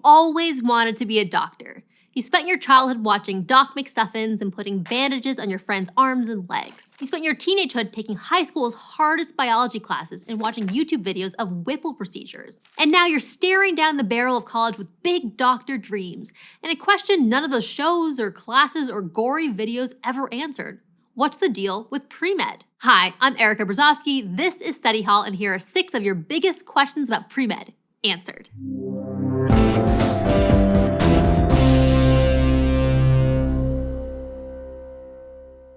always wanted to be a doctor. You spent your childhood watching Doc McStuffins and putting bandages on your friends' arms and legs. You spent your teenagehood taking high school's hardest biology classes and watching YouTube videos of Whipple procedures. And now you're staring down the barrel of college with big doctor dreams, and a question none of those shows or classes or gory videos ever answered. What's the deal with Premed? Hi, I'm Erica Brzozowski, this is Study Hall, and here are 6 of your biggest questions about Premed answered.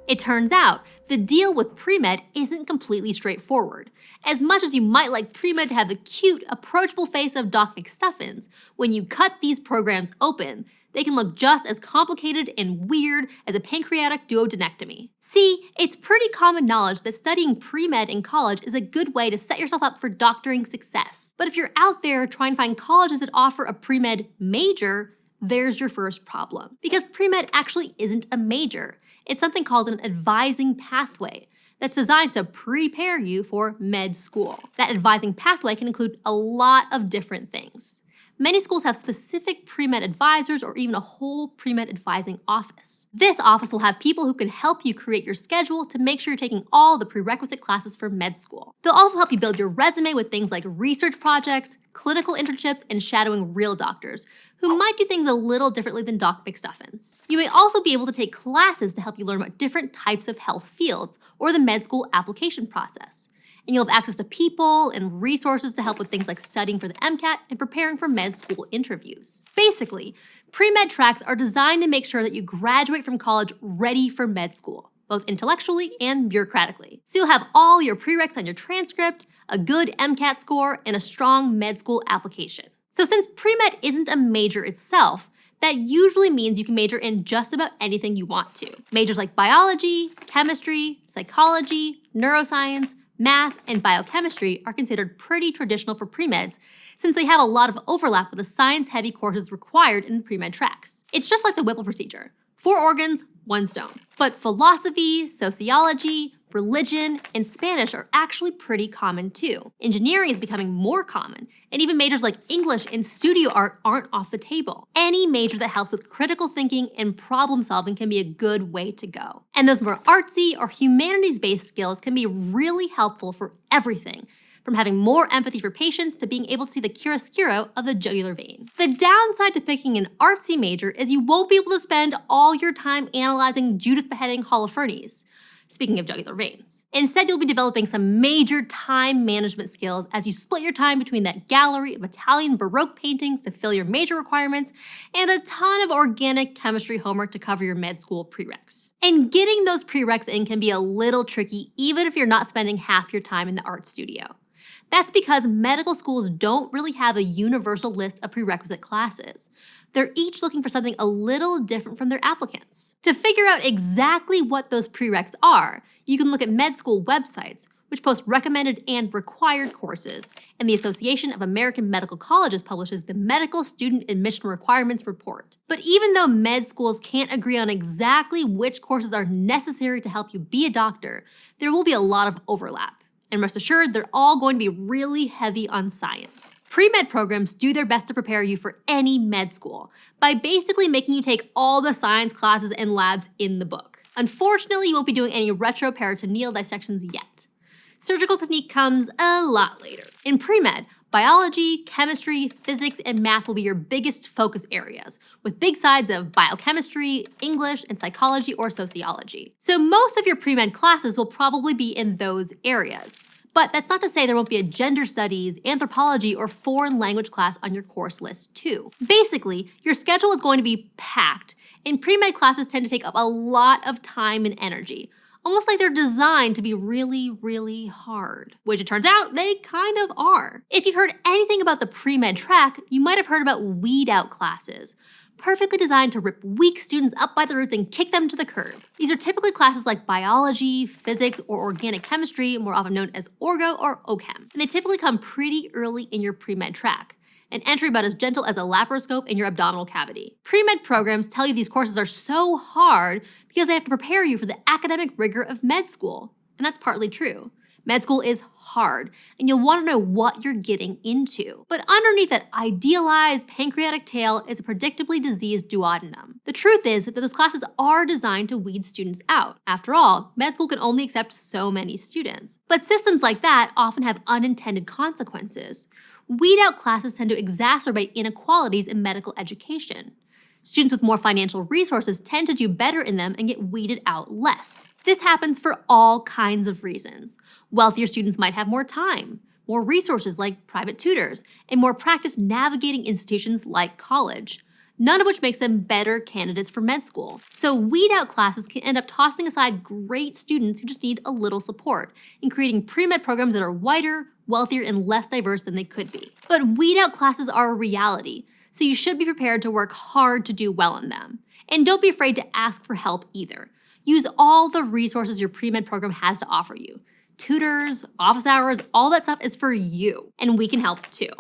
It turns out, the deal with Premed isn't completely straightforward. As much as you might like Premed to have the cute, approachable face of Doc McStuffins, when you cut these programs open, they can look just as complicated and weird as a pancreatic duodenectomy. See, it's pretty common knowledge that studying Premed in college is a good way to set yourself up for doctoring success. But if you're out there trying to find colleges that offer a Premed major, there's your first problem. Because Premed actually isn't a major. It's something called an advising pathway that's designed to prepare you for med school. That advising pathway can include a lot of different things. Many schools have specific Premed advisors or even a whole Premed advising office. This office will have people who can help you create your schedule to make sure you're taking all the prerequisite classes for med school. They'll also help you build your resume with things like research projects, clinical internships, and shadowing real doctors, who might do things a little differently than Doc McStuffins. You may also be able to take classes to help you learn about different types of health fields or the med school application process. And you'll have access to people and resources to help with things like studying for the MCAT and preparing for med school interviews. Basically, pre-med tracks are designed to make sure that you graduate from college ready for med school, both intellectually and bureaucratically. So you'll have all your prereqs on your transcript, a good MCAT score, and a strong med school application. So since pre-med isn't a major itself, that usually means you can major in just about anything you want to. Majors like biology, chemistry, psychology, neuroscience, math, and biochemistry are considered pretty traditional for pre-meds since they have a lot of overlap with the science-heavy courses required in the pre-med tracks. It's just like the Whipple procedure. 4 organs, 1 stone. But philosophy, sociology, religion, and Spanish are actually pretty common too. Engineering is becoming more common, and even majors like English and studio art aren't off the table. Any major that helps with critical thinking and problem solving can be a good way to go. And those more artsy or humanities-based skills can be really helpful for everything, from having more empathy for patients to being able to see the chiaroscuro of the jugular vein. The downside to picking an artsy major is you won't be able to spend all your time analyzing Judith beheading Holofernes. Speaking of jugular veins. Instead, you'll be developing some major time management skills as you split your time between that gallery of Italian Baroque paintings to fill your major requirements and a ton of organic chemistry homework to cover your med school prereqs. And getting those prereqs in can be a little tricky even if you're not spending half your time in the art studio. That's because medical schools don't really have a universal list of prerequisite classes. They're each looking for something a little different from their applicants. To figure out exactly what those prereqs are, you can look at med school websites, which post recommended and required courses, and the Association of American Medical Colleges publishes the Medical Student Admission Requirements Report. But even though med schools can't agree on exactly which courses are necessary to help you be a doctor, there will be a lot of overlap. And rest assured, they're all going to be really heavy on science. Pre-med programs do their best to prepare you for any med school by basically making you take all the science classes and labs in the book. Unfortunately, you won't be doing any retroperitoneal dissections yet. Surgical technique comes a lot later. In pre-med, biology, chemistry, physics, and math will be your biggest focus areas, with big sides of biochemistry, English, and psychology or sociology. So most of your pre-med classes will probably be in those areas. But that's not to say there won't be a gender studies, anthropology, or foreign language class on your course list too. Basically, your schedule is going to be packed, and pre-med classes tend to take up a lot of time and energy. Almost like they're designed to be really, really hard. Which it turns out, they kind of are. If you've heard anything about the pre-med track, you might have heard about weed-out classes. Perfectly designed to rip weak students up by the roots and kick them to the curb. These are typically classes like biology, physics, or organic chemistry, more often known as Orgo or OChem. And they typically come pretty early in your pre-med track. An entry about as gentle as a laparoscope in your abdominal cavity. Pre-med programs tell you these courses are so hard because they have to prepare you for the academic rigor of med school. And that's partly true. Med school is hard, and you'll want to know what you're getting into. But underneath that idealized pancreatic tail is a predictably diseased duodenum. The truth is that those classes are designed to weed students out. After all, med school can only accept so many students. But systems like that often have unintended consequences. Weed out classes tend to exacerbate inequalities in medical education. Students with more financial resources tend to do better in them and get weeded out less. This happens for all kinds of reasons. Wealthier students might have more time, more resources like private tutors, and more practice navigating institutions like college, none of which makes them better candidates for med school. So weed out classes can end up tossing aside great students who just need a little support and creating pre-med programs that are whiter, wealthier, and less diverse than they could be. But weed out classes are a reality, so you should be prepared to work hard to do well in them. And don't be afraid to ask for help either. Use all the resources your pre-med program has to offer you. Tutors, office hours, all that stuff is for you, and we can help too.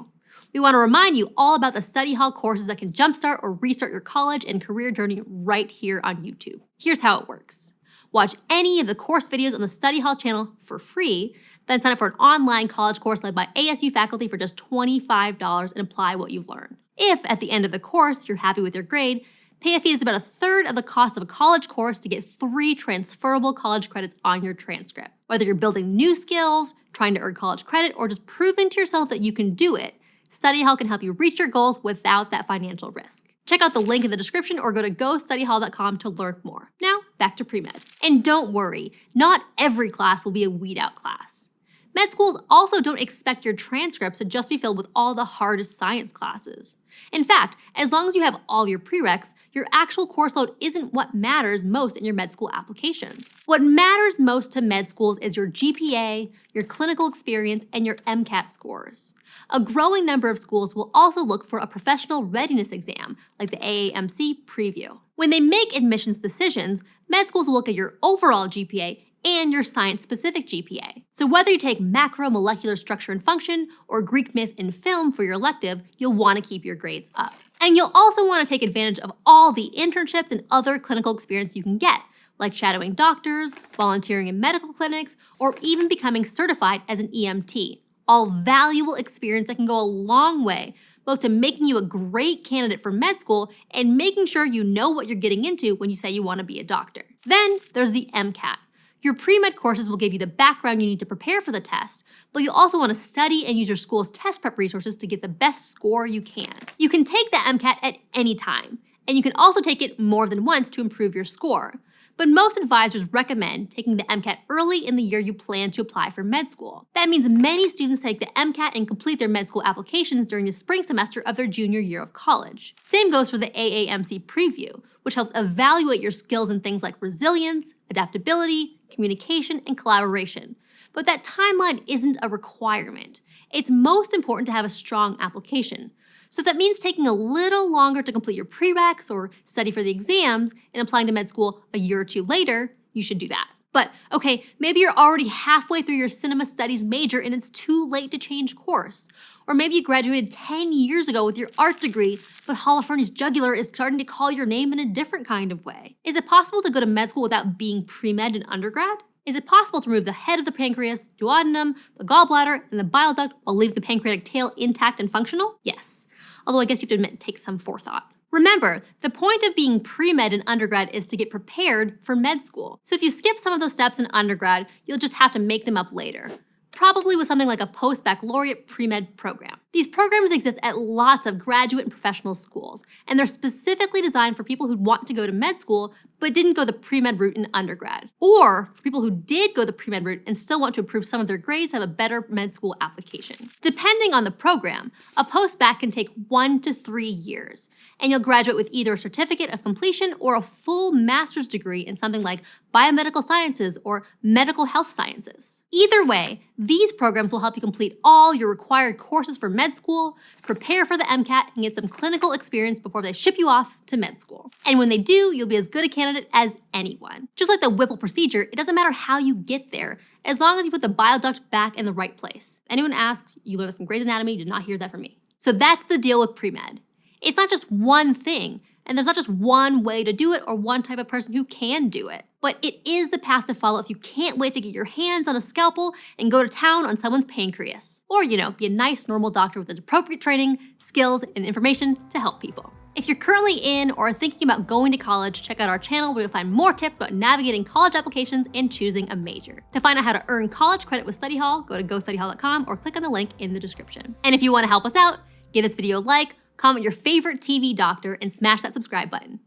We want to remind you all about the study hall courses that can jumpstart or restart your college and career journey right here on YouTube. Here's how it works. Watch any of the course videos on the Study Hall channel for free, then sign up for an online college course led by ASU faculty for just $25 and apply what you've learned. If, at the end of the course, you're happy with your grade, pay a fee that's about a third of the cost of a college course to get 3 transferable college credits on your transcript. Whether you're building new skills, trying to earn college credit, or just proving to yourself that you can do it, Study Hall can help you reach your goals without that financial risk. Check out the link in the description or go to gostudyhall.com to learn more. Now, back to pre-med. And don't worry, not every class will be a weed out class. Med schools also don't expect your transcripts to just be filled with all the hardest science classes. In fact, as long as you have all your prereqs, your actual course load isn't what matters most in your med school applications. What matters most to med schools is your GPA, your clinical experience, and your MCAT scores. A growing number of schools will also look for a professional readiness exam, like the AAMC Preview. When they make admissions decisions, med schools will look at your overall GPA and your science-specific GPA. So whether you take macromolecular structure and function or Greek myth and film for your elective, you'll want to keep your grades up. And you'll also want to take advantage of all the internships and other clinical experience you can get, like shadowing doctors, volunteering in medical clinics, or even becoming certified as an EMT. All valuable experience that can go a long way, both to making you a great candidate for med school and making sure you know what you're getting into when you say you want to be a doctor. Then there's the MCAT. Your pre-med courses will give you the background you need to prepare for the test, but you'll also want to study and use your school's test prep resources to get the best score you can. You can take the MCAT at any time, and you can also take it more than once to improve your score. But most advisors recommend taking the MCAT early in the year you plan to apply for med school. That means many students take the MCAT and complete their med school applications during the spring semester of their junior year of college. Same goes for the AAMC Preview, which helps evaluate your skills in things like resilience, adaptability, communication, and collaboration. But that timeline isn't a requirement. It's most important to have a strong application. So if that means taking a little longer to complete your prereqs or study for the exams and applying to med school a year or two later, you should do that. But okay, maybe you're already halfway through your cinema studies major and it's too late to change course. Or maybe you graduated 10 years ago with your art degree, but Holofernes jugular is starting to call your name in a different kind of way. Is it possible to go to med school without being pre-med in undergrad? Is it possible to remove the head of the pancreas, duodenum, the gallbladder, and the bile duct while leaving the pancreatic tail intact and functional? Yes. Although I guess you have to admit it takes some forethought. Remember, the point of being pre-med in undergrad is to get prepared for med school. So if you skip some of those steps in undergrad, you'll just have to make them up later. Probably with something like a post-baccalaureate pre-med program. These programs exist at lots of graduate and professional schools, and they're specifically designed for people who want to go to med school but didn't go the pre-med route in undergrad, or for people who did go the pre-med route and still want to improve some of their grades to have a better med school application. Depending on the program, a post-bac can take 1 to 3 years, and you'll graduate with either a certificate of completion or a full master's degree in something like biomedical sciences or medical health sciences. Either way, these programs will help you complete all your required courses for med school, prepare for the MCAT, and get some clinical experience before they ship you off to med school. And when they do, you'll be as good a candidate as anyone. Just like the Whipple procedure, it doesn't matter how you get there, as long as you put the bile duct back in the right place. Anyone asks, you learned that from Grey's Anatomy, you did not hear that from me. So that's the deal with pre-med. It's not just one thing, and there's not just one way to do it or one type of person who can do it. But but it is the path to follow if you can't wait to get your hands on a scalpel and go to town on someone's pancreas. Or, be a nice, normal doctor with the appropriate training, skills, and information to help people. If you're currently in or thinking about going to college, check out our channel where you'll find more tips about navigating college applications and choosing a major. To find out how to earn college credit with Study Hall, go to gostudyhall.com or click on the link in the description. And if you want to help us out, give this video a like, comment your favorite TV doctor, and smash that subscribe button.